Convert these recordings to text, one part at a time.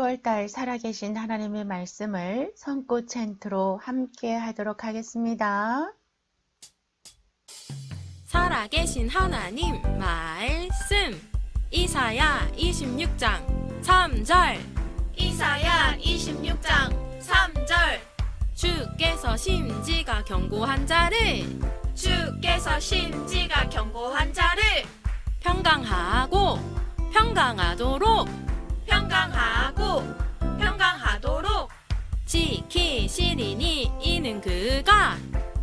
10월달 살아계신 하나님의 말씀을 손꽃 챈트로 함께 하도록 하겠습니다. 살아계신 하나님 말씀 이사야 26장 3절 이사야 26장 3절 주께서 심지가 견고한 자를 주께서 심지가 견고한 자를 평강하고 평강하도록 평강하도록 지키시리니 이는 그가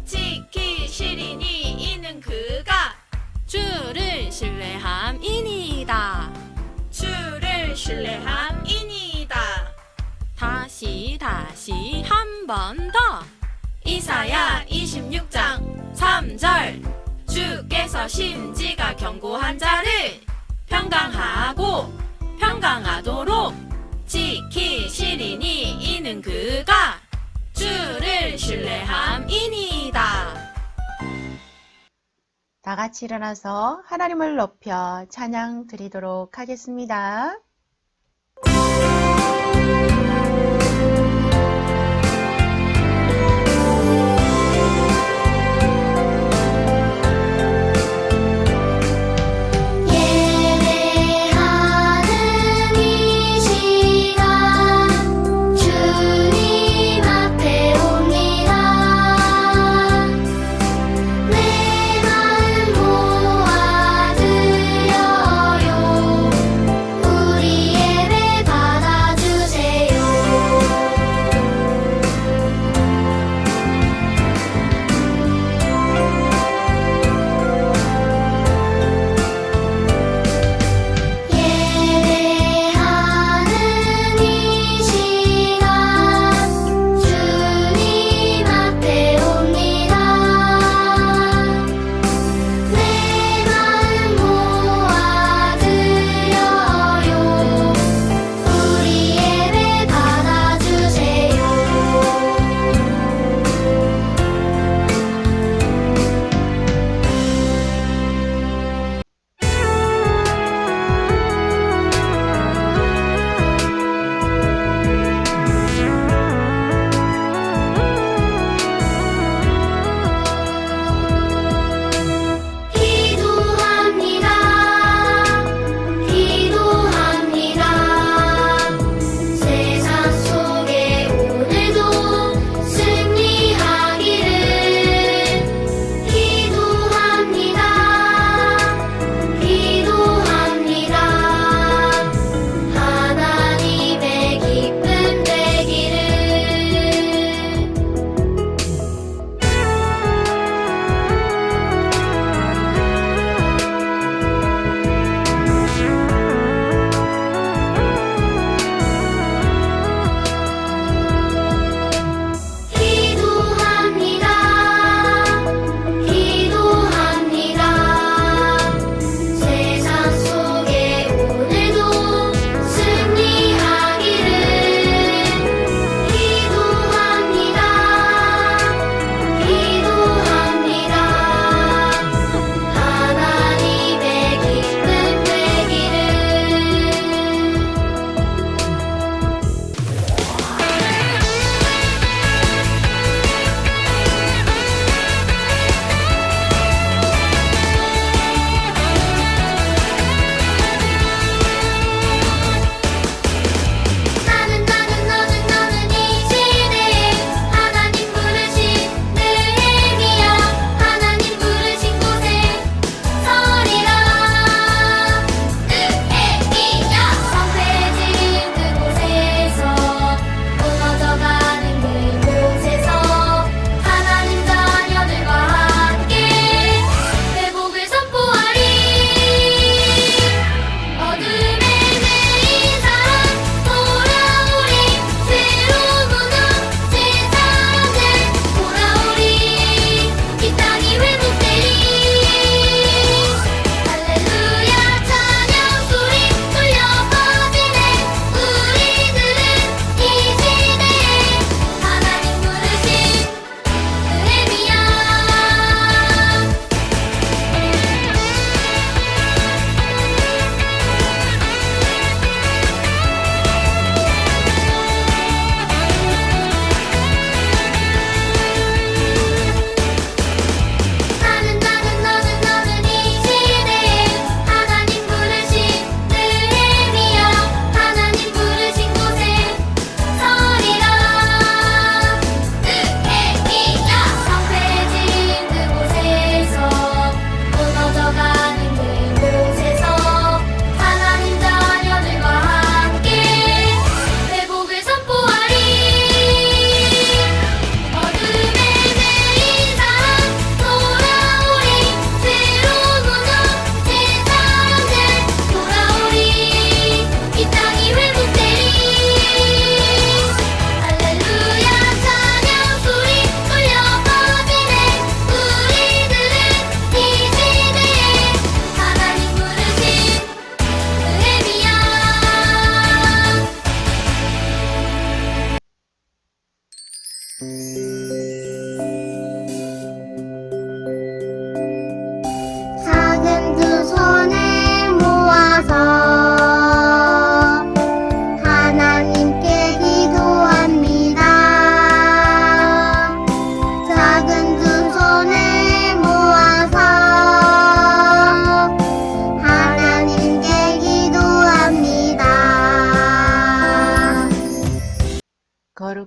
지키시리니 이는 그가 주를 신뢰함이니이다. 주를 신뢰함이니이다. 다시 한 번 더 이사야 26장 3절 주께서 심지가 견고한 자를 평강하도록 지키시리니 이는 그가 주를 신뢰함이니이다. 다 같이 일어나서 하나님을 높여 찬양 드리도록 하겠습니다. 우리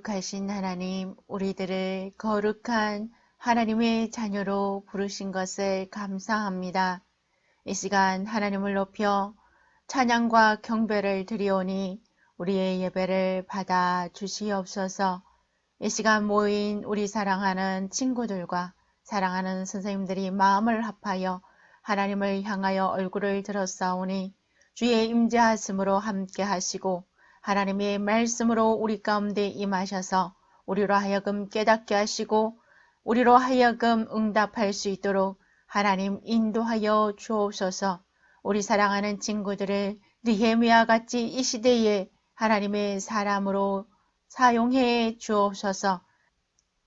거룩하신 하나님, 우리들을 거룩한 하나님의 자녀로 부르신 것을 감사합니다. 이 시간 하나님을 높여 찬양과 경배를 드리오니 우리의 예배를 받아 주시옵소서. 이 시간 모인 우리 사랑하는 친구들과 사랑하는 선생님들이 마음을 합하여 하나님을 향하여 얼굴을 들었사오니 주의 임재하심으로 함께 하시고 하나님의 말씀으로 우리 가운데 임하셔서 우리로 하여금 깨닫게 하시고 우리로 하여금 응답할 수 있도록 하나님 인도하여 주옵소서. 우리 사랑하는 친구들을 느헤미야 같이 이 시대에 하나님의 사람으로 사용해 주옵소서.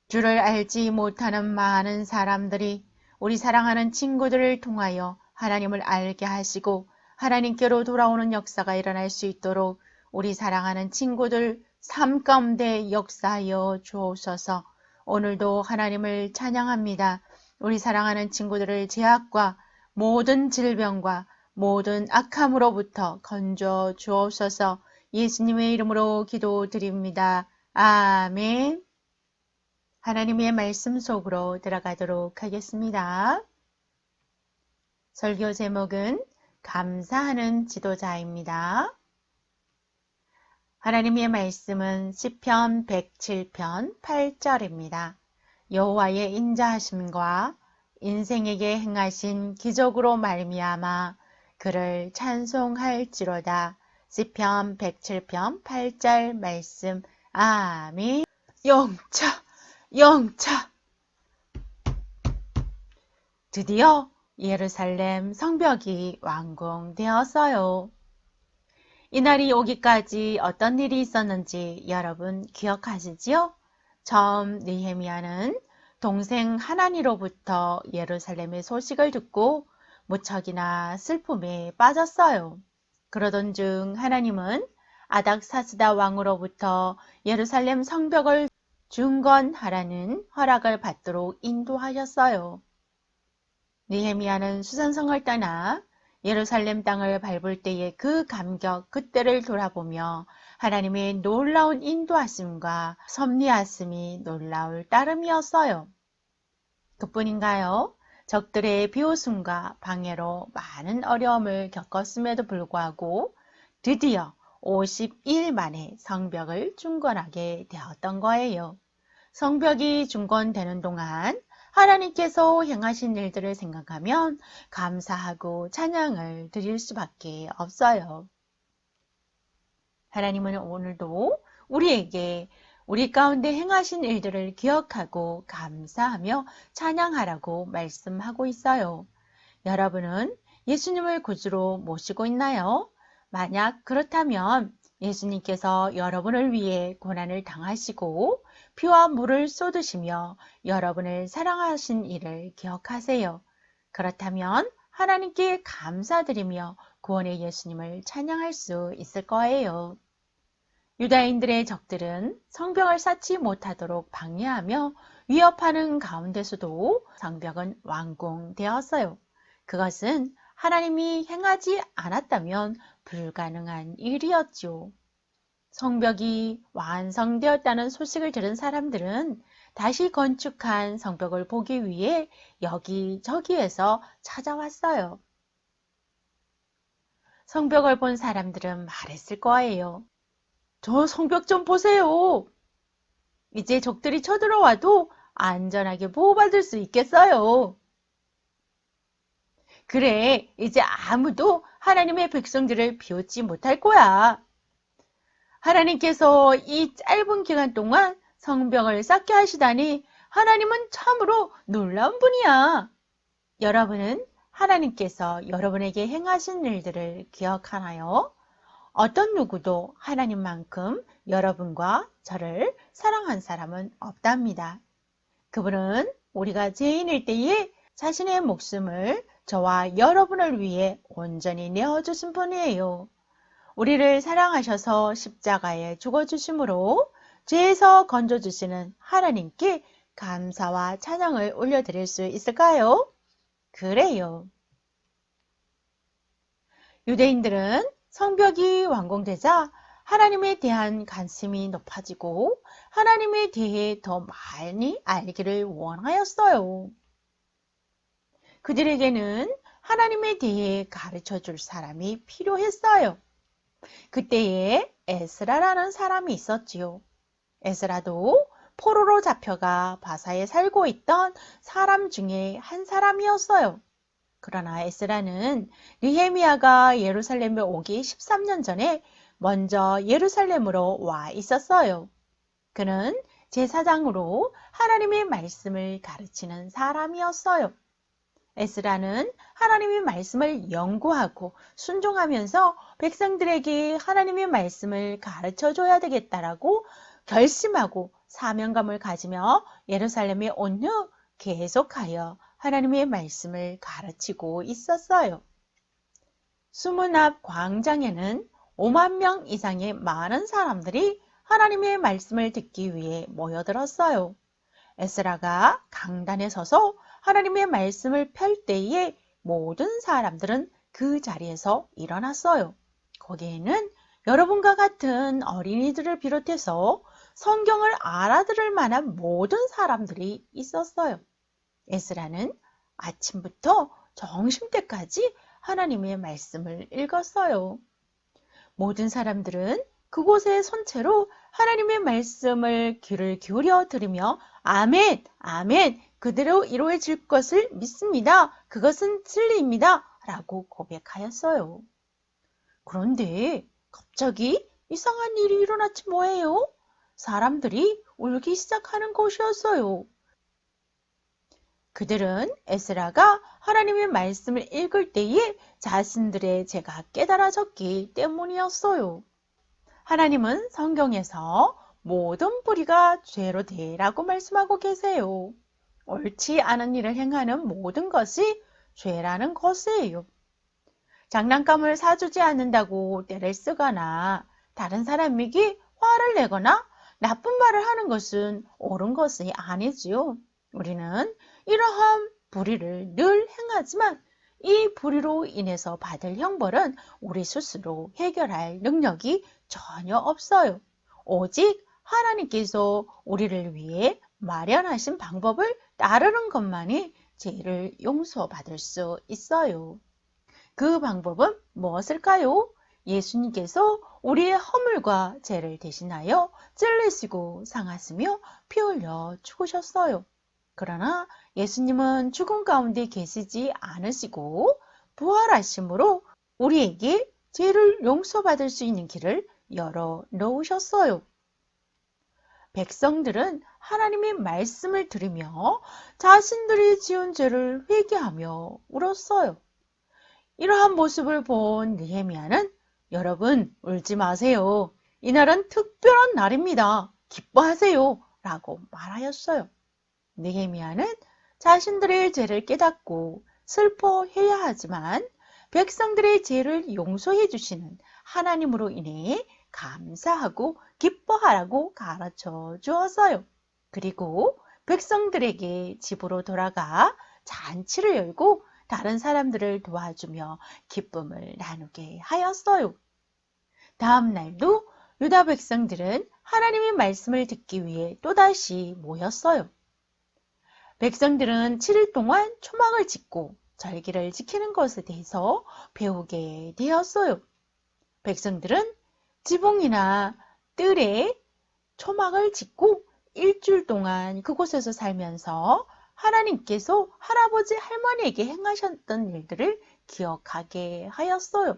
주를 알지 못하는 많은 사람들이 우리 사랑하는 친구들을 통하여 하나님을 알게 하시고 하나님께로 돌아오는 역사가 일어날 수 있도록 우리 사랑하는 친구들 삶 가운데 역사하여 주옵소서. 오늘도 하나님을 찬양합니다. 우리 사랑하는 친구들을 죄악과 모든 질병과 모든 악함으로부터 건져 주옵소서. 예수님의 이름으로 기도드립니다. 아멘. 하나님의 말씀 속으로 들어가도록 하겠습니다. 설교 제목은 감사하는 지도자입니다. 하나님의 말씀은 시편 107편 8절입니다. 여호와의 인자하심과 인생에게 행하신 기적으로 말미암아 그를 찬송할지로다. 시편 107편 8절 말씀. 아멘. 영차. 드디어 예루살렘 성벽이 완공되었어요. 이날이 오기까지 어떤 일이 있었는지 여러분 기억하시지요? 처음 느헤미야는 동생 하나니로부터 예루살렘의 소식을 듣고 무척이나 슬픔에 빠졌어요. 그러던 중 하나님은 아닥사스다 왕으로부터 예루살렘 성벽을 중건하라는 허락을 받도록 인도하셨어요. 느헤미야는 수산성을 떠나 예루살렘 땅을 밟을 때의 그 감격, 그때를 돌아보며 하나님의 놀라운 인도하심과 섭리하심이 놀라울 따름이었어요. 그뿐인가요? 적들의 비웃음과 방해로 많은 어려움을 겪었음에도 불구하고 드디어 50일 만에 성벽을 중건하게 되었던 거예요. 성벽이 중건되는 동안 하나님께서 행하신 일들을 생각하면 감사하고 찬양을 드릴 수밖에 없어요. 하나님은 오늘도 우리에게 우리 가운데 행하신 일들을 기억하고 감사하며 찬양하라고 말씀하고 있어요. 여러분은 예수님을 구주로 모시고 있나요? 만약 그렇다면 예수님께서 여러분을 위해 고난을 당하시고 피와 물을 쏟으시며 여러분을 사랑하신 일을 기억하세요. 그렇다면 하나님께 감사드리며 구원의 예수님을 찬양할 수 있을 거예요. 유다인들의 적들은 성벽을 쌓지 못하도록 방해하며 위협하는 가운데서도 성벽은 완공되었어요. 그것은 하나님이 행하지 않았다면 불가능한 일이었죠. 성벽이 완성되었다는 소식을 들은 사람들은 다시 건축한 성벽을 보기 위해 여기저기에서 찾아왔어요. 성벽을 본 사람들은 말했을 거예요. 저 성벽 좀 보세요. 이제 적들이 쳐들어와도 안전하게 보호받을 수 있겠어요. 그래, 이제 아무도 하나님의 백성들을 비웃지 못할 거야. 하나님께서 이 짧은 기간 동안 성벽을 쌓게 하시다니 하나님은 참으로 놀라운 분이야. 여러분은 하나님께서 여러분에게 행하신 일들을 기억하나요? 어떤 누구도 하나님만큼 여러분과 저를 사랑한 사람은 없답니다. 그분은 우리가 죄인일 때에 자신의 목숨을 저와 여러분을 위해 온전히 내어주신 분이에요. 우리를 사랑하셔서 십자가에 죽어주심으로 죄에서 건져주시는 하나님께 감사와 찬양을 올려드릴 수 있을까요? 그래요. 유대인들은 성벽이 완공되자 하나님에 대한 관심이 높아지고 하나님에 대해 더 많이 알기를 원하였어요. 그들에게는 하나님에 대해 가르쳐 줄 사람이 필요했어요. 그때에 에스라라는 사람이 있었지요. 에스라도 포로로 잡혀가 바사에 살고 있던 사람 중에 한 사람이었어요. 그러나 에스라는 느헤미야가 예루살렘에 오기 13년 전에 먼저 예루살렘으로 와 있었어요. 그는 제사장으로 하나님의 말씀을 가르치는 사람이었어요. 에스라는 하나님의 말씀을 연구하고 순종하면서 백성들에게 하나님의 말씀을 가르쳐 줘야 되겠다라고 결심하고 사명감을 가지며 예루살렘에 온 후 계속하여 하나님의 말씀을 가르치고 있었어요. 수문 앞 광장에는 5만 명 이상의 많은 사람들이 하나님의 말씀을 듣기 위해 모여들었어요. 에스라가 강단에 서서 하나님의 말씀을 펼 때에 모든 사람들은 그 자리에서 일어났어요. 거기에는 여러분과 같은 어린이들을 비롯해서 성경을 알아들을 만한 모든 사람들이 있었어요. 에스라는 아침부터 점심때까지 하나님의 말씀을 읽었어요. 모든 사람들은 그곳에 손채로 하나님의 말씀을 귀를 기울여 들으며 아멘, 아멘, 그대로 이루어질 것을 믿습니다. 그것은 진리입니다. 라고 고백하였어요. 그런데 갑자기 이상한 일이 일어났지 뭐예요? 사람들이 울기 시작하는 것이었어요. 그들은 에스라가 하나님의 말씀을 읽을 때에 자신들의 죄가 깨달아졌기 때문이었어요. 하나님은 성경에서 모든 뿌리가 죄로 되라고 말씀하고 계세요. 옳지 않은 일을 행하는 모든 것이 죄라는 것이에요. 장난감을 사주지 않는다고 떼를 쓰거나 다른 사람에게 화를 내거나 나쁜 말을 하는 것은 옳은 것이 아니지요. 우리는 이러한 불의를 늘 행하지만 이 불의로 인해서 받을 형벌은 우리 스스로 해결할 능력이 전혀 없어요. 오직 하나님께서 우리를 위해 마련하신 방법을 따르는 것만이 죄를 용서받을 수 있어요. 그 방법은 무엇일까요? 예수님께서 우리의 허물과 죄를 대신하여 찔리시고 상하시며 피 흘려 죽으셨어요. 그러나 예수님은 죽음 가운데 계시지 않으시고 부활하심으로 우리에게 죄를 용서받을 수 있는 길을 열어 놓으셨어요. 백성들은 하나님의 말씀을 들으며 자신들이 지은 죄를 회개하며 울었어요. 이러한 모습을 본 느헤미야는 여러분 울지 마세요. 이날은 특별한 날입니다. 기뻐하세요. 라고 말하였어요. 느헤미야는 자신들의 죄를 깨닫고 슬퍼해야 하지만 백성들의 죄를 용서해 주시는 하나님으로 인해 감사하고 기뻐하라고 가르쳐 주었어요. 그리고 백성들에게 집으로 돌아가 잔치를 열고 다른 사람들을 도와주며 기쁨을 나누게 하였어요. 다음 날도 유다 백성들은 하나님의 말씀을 듣기 위해 또다시 모였어요. 백성들은 7일 동안 초막을 짓고 절기를 지키는 것에 대해서 배우게 되었어요. 백성들은 지붕이나 뜰에 초막을 짓고 일주일 동안 그곳에서 살면서 하나님께서 할아버지 할머니에게 행하셨던 일들을 기억하게 하였어요.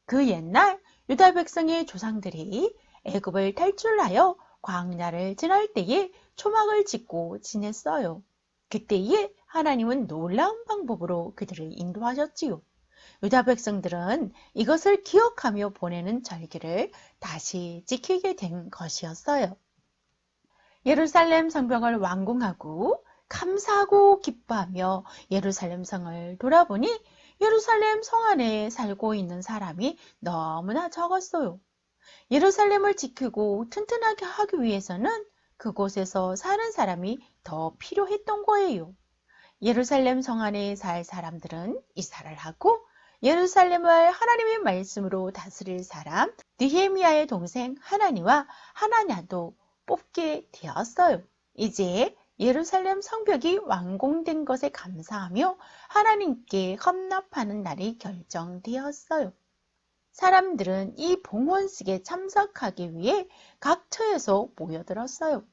그 옛날 유다 백성의 조상들이 애굽을 탈출하여 광야를 지날 때에 초막을 짓고 지냈어요. 그때에 하나님은 놀라운 방법으로 그들을 인도하셨지요. 유다 백성들은 이것을 기억하며 보내는 절기를 다시 지키게 된 것이었어요. 예루살렘 성벽을 완공하고 감사하고 기뻐하며 예루살렘 성을 돌아보니 예루살렘 성 안에 살고 있는 사람이 너무나 적었어요. 예루살렘을 지키고 튼튼하게 하기 위해서는 그곳에서 사는 사람이 더 필요했던 거예요. 예루살렘 성 안에 살 사람들은 이사를 하고 예루살렘을 하나님의 말씀으로 다스릴 사람 느헤미야의 동생 하나니와 하나냐도 뽑게 되었어요. 이제 예루살렘 성벽이 완공된 것에 감사하며 하나님께 헌납하는 날이 결정되었어요. 사람들은 이 봉헌식에 참석하기 위해 각 처에서 모여들었어요.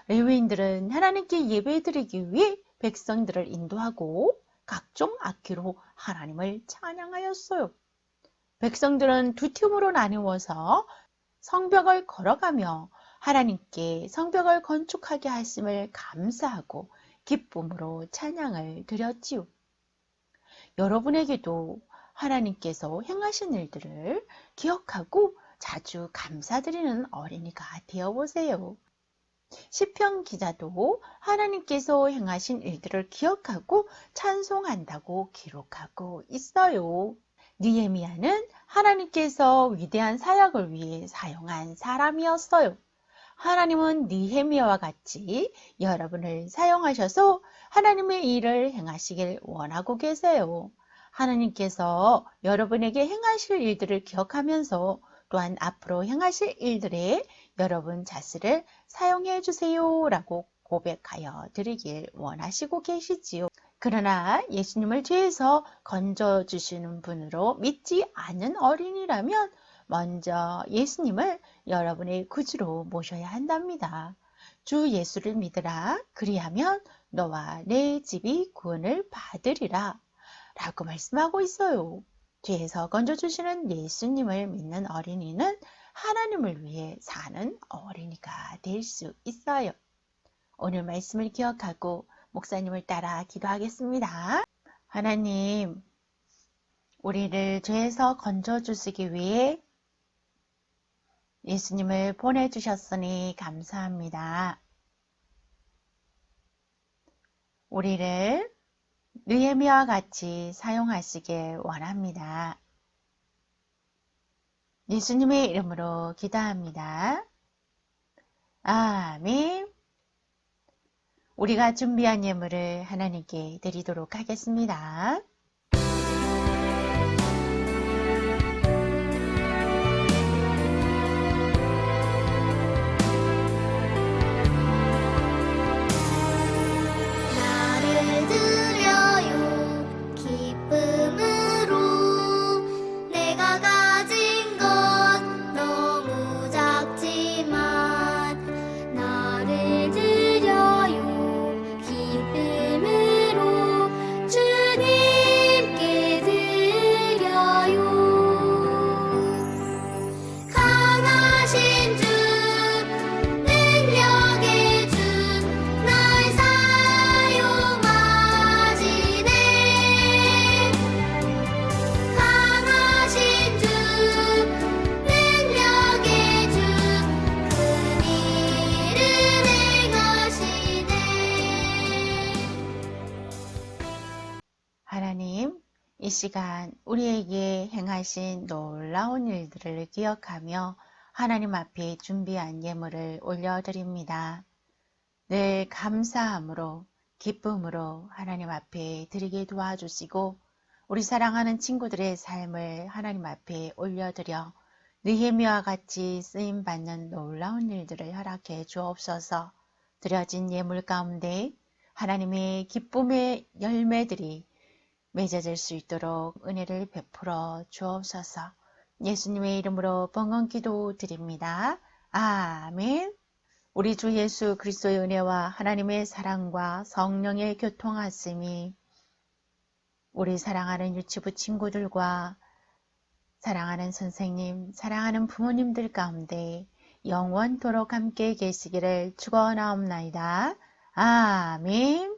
레위인들은 하나님께 예배드리기 위해 백성들을 인도하고 각종 악기로 하나님을 찬양하였어요. 백성들은 두 팀으로 나누어서 성벽을 걸어가며 하나님께 성벽을 건축하게 하심을 감사하고 기쁨으로 찬양을 드렸지요. 여러분에게도 하나님께서 행하신 일들을 기억하고 자주 감사드리는 어린이가 되어보세요. 시편 기자도 하나님께서 행하신 일들을 기억하고 찬송한다고 기록하고 있어요. 느헤미야는 하나님께서 위대한 사역을 위해 사용한 사람이었어요. 하나님은 느헤미야와 같이 여러분을 사용하셔서 하나님의 일을 행하시길 원하고 계세요. 하나님께서 여러분에게 행하실 일들을 기억하면서 또한 앞으로 행하실 일들에 여러분 자신을 사용해 주세요 라고 고백하여 드리길 원하시고 계시지요. 그러나 예수님을 죄에서 건져주시는 분으로 믿지 않는 어린이라면 먼저 예수님을 여러분의 구주로 모셔야 한답니다. 주 예수를 믿으라. 그리하면 너와 내 집이 구원을 받으리라 라고 말씀하고 있어요. 죄에서 건져주시는 예수님을 믿는 어린이는 하나님을 위해 사는 어린이가 될 수 있어요. 오늘 말씀을 기억하고 목사님을 따라 기도하겠습니다. 하나님, 우리를 죄에서 건져주시기 위해 예수님을 보내주셨으니 감사합니다. 우리를 느헤미야와 같이 사용하시길 원합니다. 예수님의 이름으로 기도합니다. 아멘. 우리가 준비한 예물을 하나님께 드리도록 하겠습니다. 나를 드려요 기쁨으로 내가 가진 것 너무 작지만 나를 드려요 기쁨으로 주님께 드려요 강하신 주 능력의 주 날 사용하시네 강하신 주 능력의 주 큰 일을 행하시네 하나님, 이 시간 우리에게 행하신 놀라운 일들을 기억하며 하나님 앞에 준비한 예물을 올려드립니다. 늘 감사함으로 기쁨으로 하나님 앞에 드리게 도와주시고 우리 사랑하는 친구들의 삶을 하나님 앞에 올려드려 느헤미야와 같이 쓰임받는 놀라운 일들을 허락해 주옵소서. 드려진 예물 가운데 하나님의 기쁨의 열매들이 맺어질 수 있도록 은혜를 베풀어 주옵소서. 예수님의 이름으로 번건 기도 드립니다. 아멘. 우리 주 예수 그리스도의 은혜와 하나님의 사랑과 성령의 교통하심이 우리 사랑하는 유치부 친구들과 사랑하는 선생님, 사랑하는 부모님들 가운데 영원토록 함께 계시기를 축원하옵나이다. 아멘.